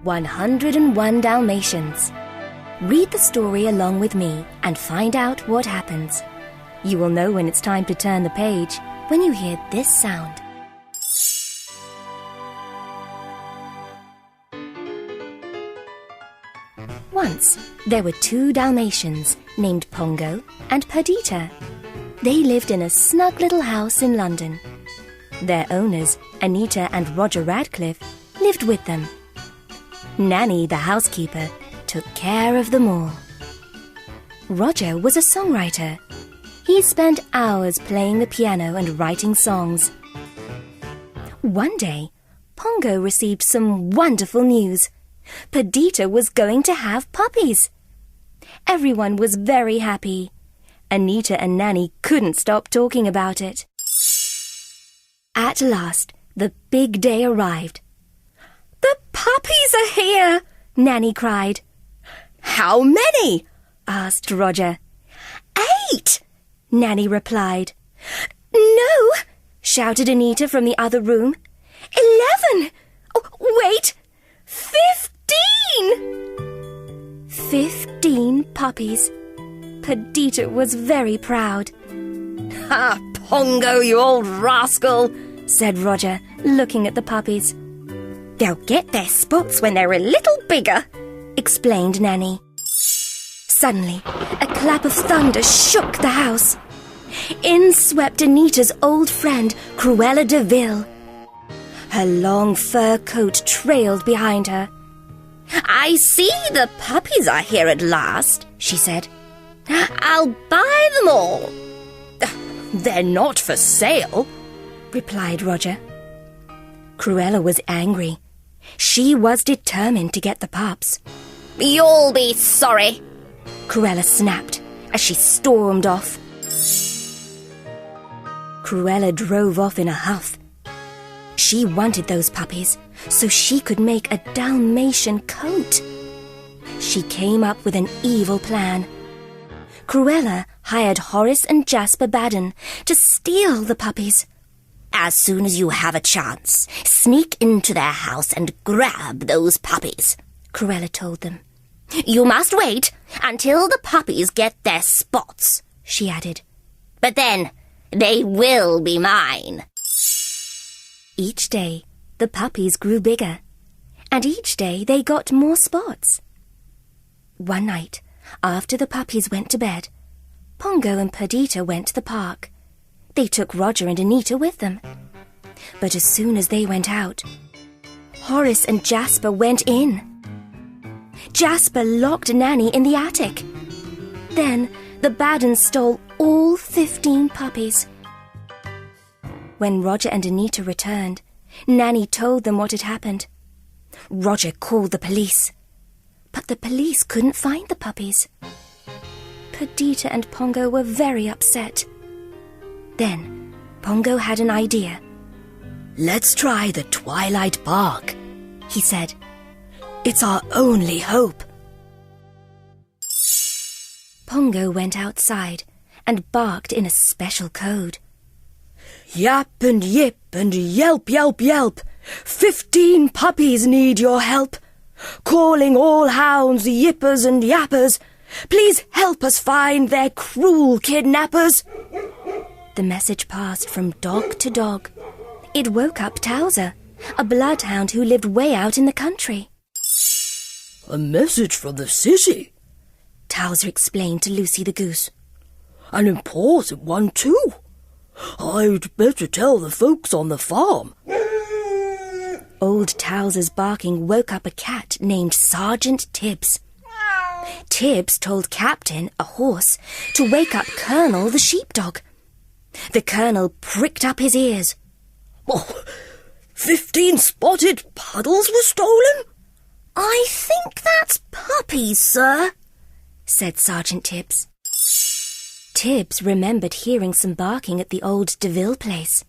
"101 Dalmatians." Read the story along with me and find out what happens. You will know when it's time to turn the page when you hear this sound. Once, there were 2 Dalmatians named Pongo and Perdita. They lived in a snug little house in London. Their owners, Anita and Roger Radcliffe, lived with them. Nanny, the housekeeper, took care of them all. Roger was a songwriter. He spent hours playing the piano and writing songs. One day, Pongo received some wonderful news. Perdita was going to have puppies. Everyone was very happy. Anita and Nanny couldn't stop talking about it. At last, the big day arrived. "The puppies are here!" Nanny cried. "How many?" asked Roger. "8!" Nanny replied. "No!" shouted Anita from the other room. 11! Oh, wait! 15! 15 puppies. Perdita was very proud. "Ha, Pongo, you old rascal," said Roger, looking at the puppies. "They'll get their spots when they're a little bigger," explained Nanny. Suddenly, a clap of thunder shook the house. In swept Anita's old friend, Cruella de Vil. Her long fur coat trailed behind her. "I see the puppies are here at last," she said. "I'll buy them all." "They're not for sale," replied Roger. Cruella was angry. She was determined to get the pups. "You'll be sorry," Cruella snapped as she stormed off. Cruella drove off in a huff. She wanted those puppies so she could make a Dalmatian coat. She came up with an evil plan. Cruella hired Horace and Jasper Baden to steal the puppies. "As soon as you have a chance, sneak into their house and grab those puppies," Cruella told them. "You must wait until the puppies get their spots," she added. "But then they will be mine." Each day, the puppies grew bigger, and each day they got more spots. One night, after the puppies went to bed, Pongo and Perdita went to the park. They took Roger and Anita with them. But as soon as they went out, Horace and Jasper went in. Jasper locked Nanny in the attic. Then the Badens stole all 15 puppies. When Roger and Anita returned, Nanny told them what had happened. Roger called the police, but the police couldn't find the puppies. Perdita and Pongo were very upset. Then Pongo had an idea. "Let's try the Twilight Bark," he said. "It's our only hope." Pongo went outside and barked in a special code. "Yap and yip and yelp, yelp, yelp. 15 puppies need your help. Calling all hounds, yippers and yappers. Please help us find their cruel kidnappers." The message passed from dog to dog. It woke up Towser, a bloodhound who lived way out in the country. "A message from the city," Towser explained to Lucy the goose. "An important one, too. I'd better tell the folks on the farm." Old Towser's barking woke up a cat named Sergeant Tibbs. Tibbs told Captain, a horse, to wake up Colonel, the sheepdog. The Colonel pricked up his ears. "Oh, 15 spotted puddles were stolen?" "I think that's puppies, sir," said Sergeant Tibbs. Tibbs remembered hearing some barking at the old DeVille place.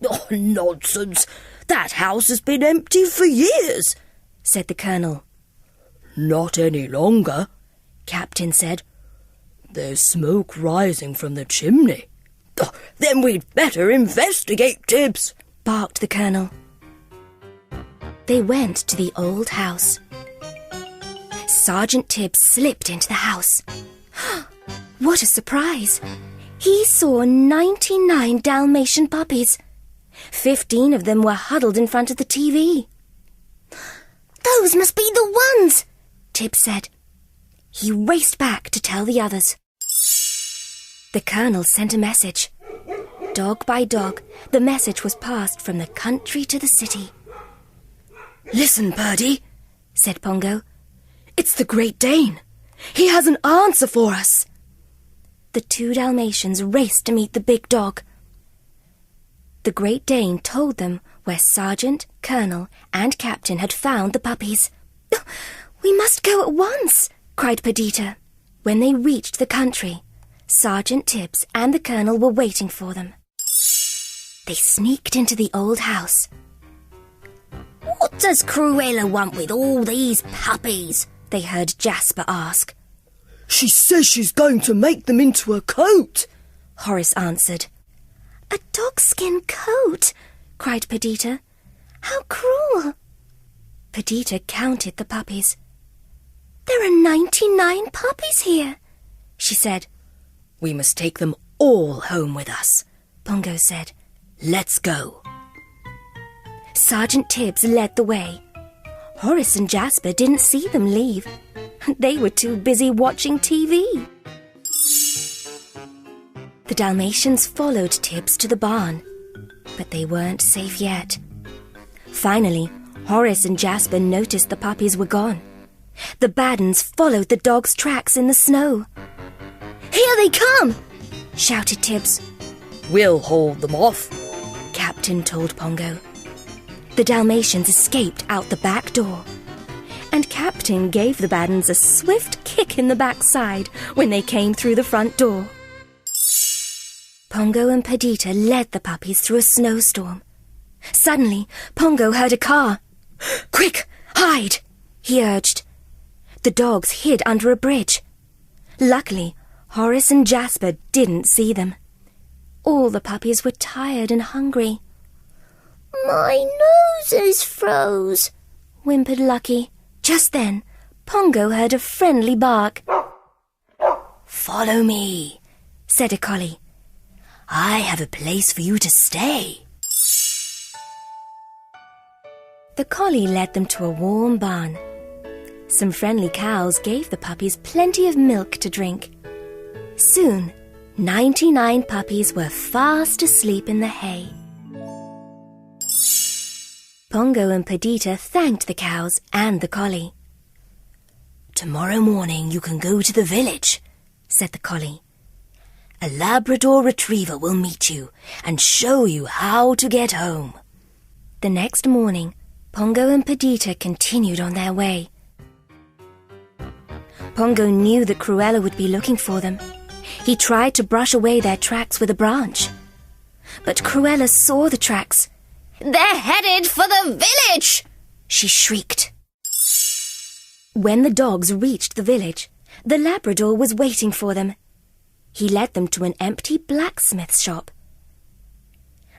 "Oh, nonsense! That house has been empty for years," said the Colonel. "Not any longer," Captain said. "There's smoke rising from the chimney. Oh, then we'd better investigate, Tibbs, barked the Colonel. They went to the old house. Sergeant Tibbs slipped into the house. What a surprise! He saw 99 Dalmatian puppies. 15 of them were huddled in front of the TV. "Those must be the ones," Tibbs said. He raced back to tell the others. The Colonel sent a message. Dog by dog, the message was passed from the country to the city. "Listen, Purdy," said Pongo. "It's the Great Dane. He has an answer for us." The 2 Dalmatians raced to meet the big dog. The Great Dane told them where Sergeant, Colonel, and Captain had found the puppies. "We must go at once," cried Perdita. When they reached the country, Sergeant Tibbs and the Colonel were waiting for them. They sneaked into the old house. "What does Cruella want with all these puppies?" they heard Jasper ask. "She says she's going to make them into a coat," Horace answered. "A dogskin coat?" cried Perdita. "How cruel!" Perdita counted the puppies. "There are 99 puppies here," she said. "We must take them all home with us," Pongo said. "Let's go." Sergeant Tibbs led the way. Horace and Jasper didn't see them leave. They were too busy watching TV. The Dalmatians followed Tibbs to the barn, but they weren't safe yet. Finally, Horace and Jasper noticed the puppies were gone. The Baddens followed the dog's tracks in the snow. "Here they come!" shouted Tibbs. "We'll hold them off," Captain told Pongo. The Dalmatians escaped out the back door, and Captain gave the Baddens a swift kick in the backside when they came through the front door. Pongo and Perdita led the puppies through a snowstorm. Suddenly, Pongo heard a car. "Quick, hide!" he urged. The dogs hid under a bridge. Luckily, Horace and Jasper didn't see them. All the puppies were tired and hungry. "My nose is froze," whimpered Lucky. Just then, Pongo heard a friendly bark. "Follow me," said a collie. "I have a place for you to stay." The collie led them to a warm barn. Some friendly cows gave the puppies plenty of milk to drink. Soon, 99 puppies were fast asleep in the hay. Pongo and Perdita thanked the cows and the collie. "Tomorrow morning you can go to the village," said the collie. "A Labrador retriever will meet you and show you how to get home." The next morning, Pongo and Perdita continued on their way. Pongo knew that Cruella would be looking for them. He tried to brush away their tracks with a branch. But Cruella saw the tracks. "They're headed for the village!" she shrieked. When the dogs reached the village, the Labrador was waiting for them. He led them to an empty blacksmith shop.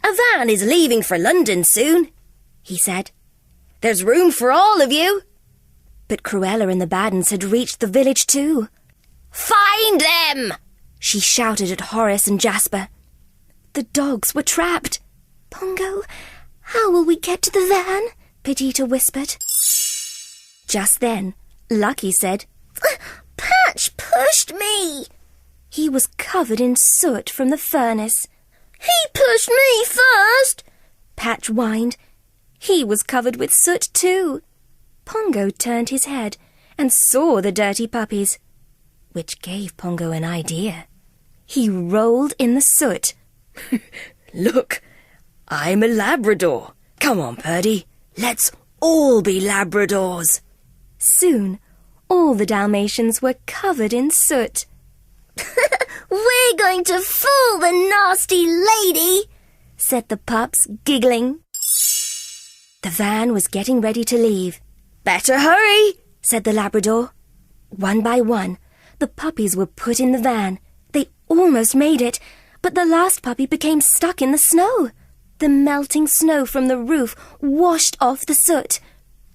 "A van is leaving for London soon," he said. "There's room for all of you." But Cruella and the Baddens had reached the village too. "Find them!" she shouted at Horace and Jasper. The dogs were trapped. "Pongo, how will we get to the van?" Perdita whispered. Just then, Lucky said, "Patch pushed me." He was covered in soot from the furnace. "He pushed me first," Patch whined. He was covered with soot too. Pongo turned his head and saw the dirty puppies, which gave Pongo an idea. He rolled in the soot. "Look, I'm a Labrador. Come on, Purdy. Let's all be Labradors." Soon, all the Dalmatians were covered in soot. "We're going to fool the nasty lady," said the pups, giggling. The van was getting ready to leave. "Better hurry," said the Labrador. One by one, the puppies were put in the van. They almost made it, But the last puppy became stuck in the snow. The melting snow from the roof washed off the soot.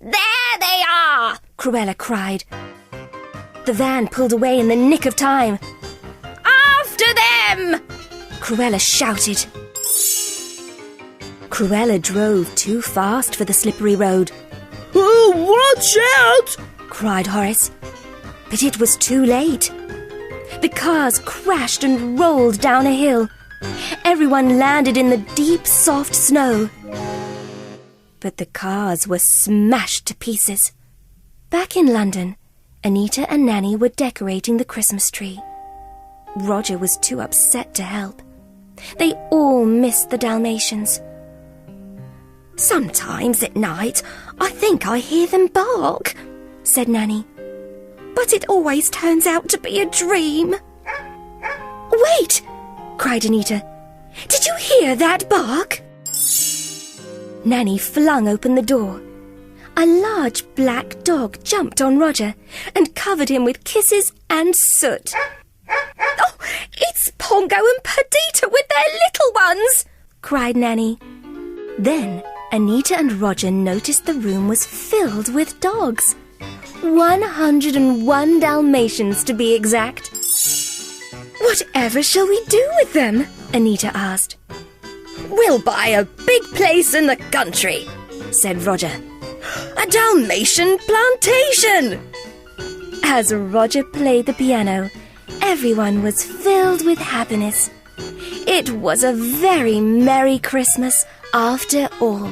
There they are! Cruella cried. The van pulled away in the nick of time. After them! Cruella shouted. Cruella drove too fast for the slippery road. Oh, watch out! Cried Horace. But it was too late. The cars crashed and rolled down a hill. Everyone landed in the deep, soft snow. But the cars were smashed to pieces. Back in London, Anita and Nanny were decorating the Christmas tree. Roger was too upset to help. They all missed the Dalmatians. Sometimes at night I think I hear them bark, said Nanny. but it always turns out to be a dream. Wait! Cried Anita. Did you hear that bark? Nanny flung open the door. A large black dog jumped on Roger and covered him with kisses and soot. Oh, it's Pongo and Perdita with their little ones, cried Nanny. Then Anita and Roger noticed the room was filled with dogs. 101 Dalmatians to be exact. Whatever shall we do with them? Anita asked. We'll buy a big place in the country, said Roger. A Dalmatian plantation. As Roger played the piano, everyone was filled with happiness. It was a very merry Christmas after all.